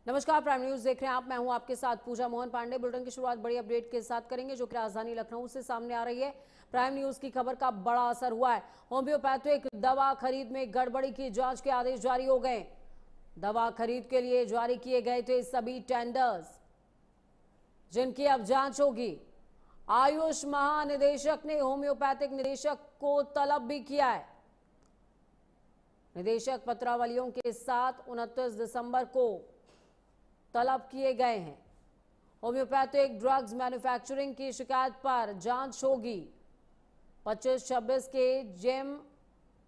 नमस्कार, prime news देख रहे हैं आप। मैं हूं आपके साथ पूजा मोहन पांडे। बुलेटिन की शुरुआत बड़ी अपडेट के साथ करेंगे जो कि राजधानी लखनऊ से सामने आ रही है। प्राइम न्यूज की खबर का बड़ा असर हुआ है। होम्योपैथिक दवा खरीद में गड़बड़ी की जांच के आदेश जारी हो गए। दवा खरीद के लिए जारी किए गए थे सभी टेंडर्स, जिनकी अब जांच होगी। आयुष महानिदेशक ने होम्योपैथिक निदेशक को तलब भी किया है। निदेशक पत्रावलियों के साथ 29 दिसंबर को तलब किए गए हैं। होम्योपैथिक ड्रग्स मैन्युफैक्चरिंग की शिकायत पर जांच होगी। 25-26 के जेम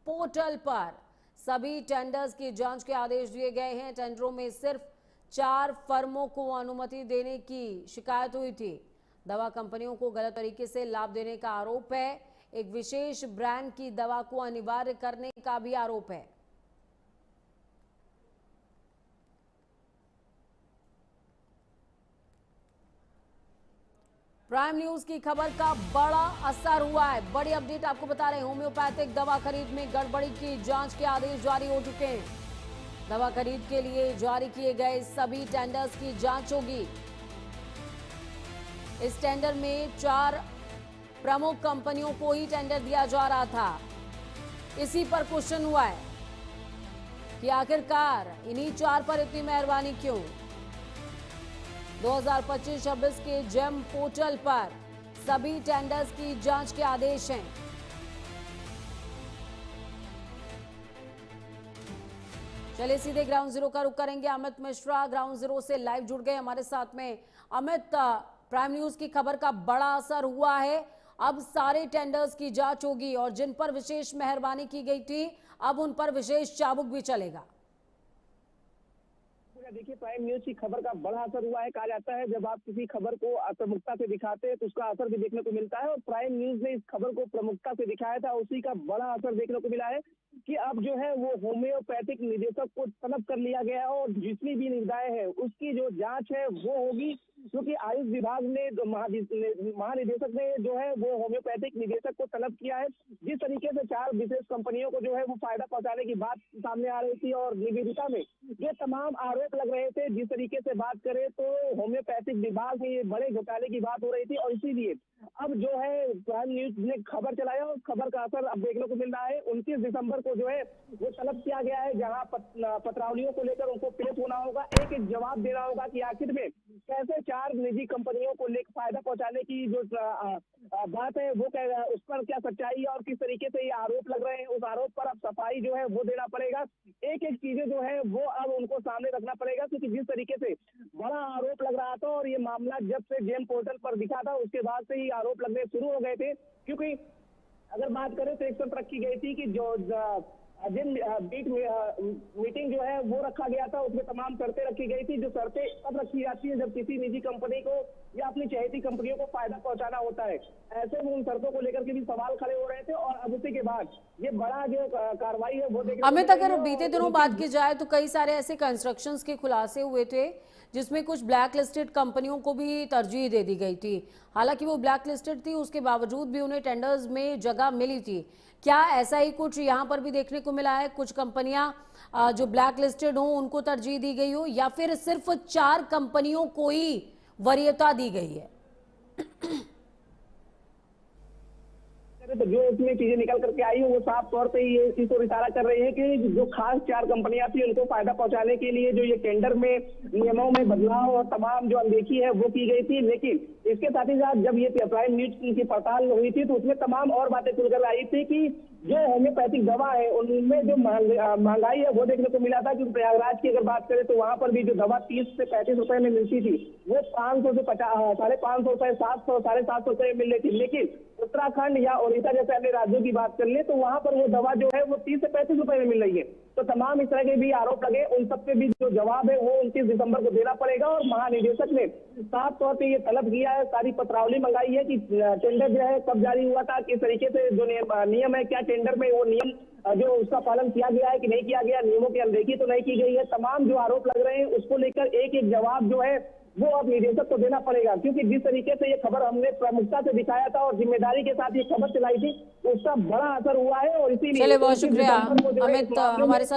पोर्टल पर सभी टेंडर्स की जांच के आदेश दिए गए हैं। टेंडरों में सिर्फ 4 फर्मों को अनुमति देने की शिकायत हुई थी। दवा कंपनियों को गलत तरीके से लाभ देने का आरोप है। एक विशेष ब्रांड की दवा को अनिवार्य करने का भी आरोप है। प्राइम न्यूज की खबर का बड़ा असर हुआ है। बड़ी अपडेट आपको बता रहे हैं। होम्योपैथिक दवा खरीद में गड़बड़ी की जांच के आदेश जारी हो चुके हैं। दवा खरीद के लिए जारी किए गए सभी टेंडर्स की जांच होगी। इस टेंडर में 4 प्रमुख कंपनियों को ही टेंडर दिया जा रहा था। इसी पर क्वेश्चन हुआ है कि आखिरकार इन्हीं 4 पर इतनी मेहरबानी क्यों। 2025-26 के जेम पोर्टल पर सभी टेंडर्स की जांच के आदेश हैं। चलिए सीधे ग्राउंड जीरो का रुख करेंगे। अमित मिश्रा ग्राउंड जीरो से लाइव जुड़ गए हमारे साथ में। अमित, प्राइम न्यूज की खबर का बड़ा असर हुआ है। अब सारे टेंडर्स की जांच होगी और जिन पर विशेष मेहरबानी की गई थी अब उन पर विशेष चाबुक भी चलेगा। देखिए, प्राइम न्यूज की खबर का बड़ा असर हुआ है। कहा जाता है जब आप किसी खबर को प्रमुखता से दिखाते हैं तो उसका असर भी देखने को मिलता है, और प्राइम न्यूज ने इस खबर को प्रमुखता से दिखाया था। उसी का बड़ा असर देखने को मिला है कि अब जो है वो होम्योपैथिक निदेशक को तलब कर लिया गया है और जितनी भी निविदाएं हैं उसकी जो जांच है वो होगी। क्योंकि आयुष विभाग ने महानिदेशक ने जो है वो होम्योपैथिक निदेशक को तलब किया है। जिस तरीके से 4 विशेष कंपनियों को जो है वो फायदा पहुंचाने की बात सामने आ रही थी और निवेदिका में जो तमाम आरोप लग रहे थे, जिस तरीके से बात करें तो होम्योपैथिक विभाग में ये बड़े घोटाले की बात हो रही थी, और इसीलिए अब जो है प्राइम न्यूज ने खबर चलाया और खबर का असर अब देखने को मिल रहा है। 29 दिसंबर को जो है वो तलब किया गया है, जहां पत्रावलियों को लेकर उनको पेश होना होगा, एक एक जवाब देना होगा कि आखिर में कैसे 4 निजी कंपनियों को लेकर फायदा पहुंचाने की जो बात है वो उस पर क्या सच्चाई है और किस तरीके से ये आरोप लग रहे हैं, उस आरोप पर अब सफाई जो है वो देना पड़ेगा। एक एक चीजें जो है वो अब उनको सामने रखना पड़ेगा, क्योंकि जिस तरीके से बड़ा आरोप लग रहा था और ये मामला जब से जेम पोर्टल पर दिखा था उसके बाद से ही आरोप लगने शुरू हो गए थे। क्योंकि अगर बात करें तो एक शर्त रखी गई थी कि जो जिन मीटिंग जो है वो रखा गया था उसमें तमाम शर्तें रखी गई थी। जो शर्तें तब रखी जाती है जब किसी निजी कंपनी को या अपनी चहेती कंपनियों को फायदा पहुंचाना होता है। ऐसे में उन शर्तों को लेकर के भी सवाल खड़े हो रहे थे और अब उसी के बाद ये बड़ा जो कार्रवाई है वो देखने। अमित, अगर बीते दिनों बात की जाए तो कई सारे ऐसे कंस्ट्रक्शंस के खुलासे हुए थे जिसमें कुछ ब्लैक लिस्टेड कंपनियों को भी तरजीह दे दी गई थी। हालांकि वो ब्लैक लिस्टेड थी, उसके बावजूद भी उन्हें टेंडर्स में जगह मिली थी। क्या ऐसा ही कुछ यहाँ पर भी देखने को मिला है? कुछ कंपनियां जो ब्लैक लिस्टेड हो उनको तरजीह दी गई हो, या फिर सिर्फ 4 कंपनियों को ही वरीयता दी गई है? तो जो उसमें चीजें निकल करके आई है वो साफ तौर पे ये इसी को इशारा कर रही है कि जो खास 4 कंपनियां थी उनको फायदा पहुंचाने के लिए जो ये टेंडर में नियमों में बदलाव और तमाम जो अनदेखी है वो की गई थी। लेकिन इसके साथ ही साथ जब ये प्राइम न्यूज की पड़ताल हुई थी तो उसमें तमाम और बातें खुलकर आई थी कि जो होम्योपैथिक दवा है उनमें जो महंगाई है वो देखने को मिला था। क्योंकि प्रयागराज की अगर बात करें तो वहां पर भी जो दवा 30 से 35 रुपए में मिलती थी वो 500 से 550 रुपए, 700, 750 रुपए मिल रही थी। लेकिन उत्तराखंड या ओडिशा जैसे अन्य राज्यों की बात कर ले तो वहां पर वो दवा जो है वो 30 से 35 रुपए में मिल रही है। तो तमाम इस तरह के भी आरोप लगे, उन सबके भी जो जवाब है वो 29 दिसंबर को देना पड़ेगा। और महानिदेशक ने साफ तौर पे ये तलब किया है, सारी पत्रावली मंगाई है कि टेंडर जो है कब जारी हुआ था, किस तरीके से जो नियम है, क्या टेंडर में वो नियम जो उसका पालन किया गया है कि नहीं किया गया, नियमों की अनदेखी तो नहीं की गई है। तमाम जो आरोप लग रहे हैं उसको लेकर एक एक जवाब जो है वो अब निदेशक को देना पड़ेगा। क्योंकि जिस तरीके से ये खबर हमने प्रमुखता से दिखाया था और जिम्मेदारी के साथ ये खबर चलाई थी उसका बड़ा असर हुआ है, और इसीलिए चलिए, बहुत शुक्रिया अमित हमारे साथ